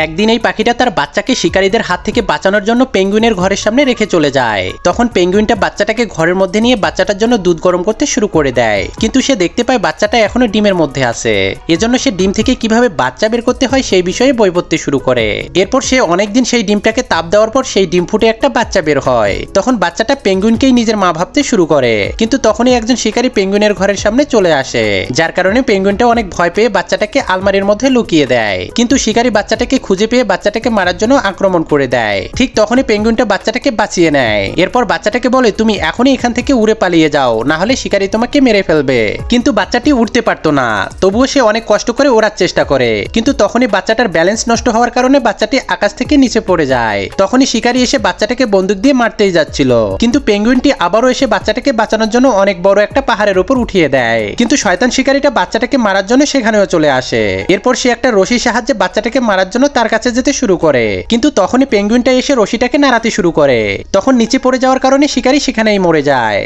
একদিন এই পাখিটা তার বাচ্চাকে শিকারীদের হাত থেকে বাঁচানোর জন্য পেঙ্গুইনের ঘরের সামনে রেখে চলে যায়। তখন পেঙ্গুইনটা বাচ্চাটাকে ঘরের মধ্যে নিয়ে বাচ্চাটার জন্য দুধ গরম করতে শুরু করে দেয়, কিন্তু সে দেখতে পায় বাচ্চাটা এখনো ডিমের মধ্যে আছে। এজন্য সে ডিম থেকে কিভাবে বাচ্চা বের করতে হয় সেই বিষয়ে বই পড়তে শুরু করে। এরপর সে অনেকদিন সেই ডিমটাকে তাপ দেওয়ার পর সেই ডিম ফুটে একটা বাচ্চা বের হয়। তখন বাচ্চাটা পেঙ্গুইনকেই নিজের মা ভাবতে শুরু করে, কিন্তু তখনই একজন শিকারী পেঙ্গুইনের ঘরের সামনে চলে আসে, যার কারণে পেঙ্গুইনটা অনেক ভয় পেয়ে বাচ্চাটাকে আলমারির মধ্যে লুকিয়ে দেয়। কিন্তু শিকারী বাচ্চাটাকে খুঁজে পেয়ে বাচ্চাটাকে মারার জন্য আক্রমণ করে দেয়। ঠিক তখনই পেঙ্গুইনটা বাচ্চাটাকে বাঁচিয়ে নেয়। এরপর বাচ্চাটাকে বলে, তুমি এখনই এখান থেকে উড়ে পালিয়ে যাও, না হলে শিকারী তোমাকে মেরে ফেলবে। কিন্তু বাচ্চাটি উঠতে পারতো না, তবুও সে অনেক কষ্ট করে ওড়ার চেষ্টা করে। কিন্তু তখনই বাচ্চাটার ব্যালেন্স নষ্ট হওয়ার কারণে বাচ্চাটি আকাশ থেকে নিচে পড়ে যায়। তখনই শিকারী এসে বাচ্চাটাকে বন্দুক দিয়ে মারতেই যাচ্ছিল, কিন্তু পেঙ্গুইনটি আবারও এসে বাচ্চাটাকে বাঁচানোর জন্য অনেক বড় একটা পাহাড়ের উপর উঠিয়ে দেয়। কিন্তু শয়তান শিকারীটা বাচ্চাটাকে মারার জন্য সেখানেও চলে আসে। এরপর সে একটা রশির সাহায্যে বাচ্চাটাকে মারার জন্য তার কাছে যেতে শুরু করে, কিন্তু তখনই পেঙ্গুইনটা এসে রশিটাকে নাড়াতে শুরু করে। তখন নিচে পড়ে যাওয়ার কারণে শিকারী সেখানেই মরে যায়।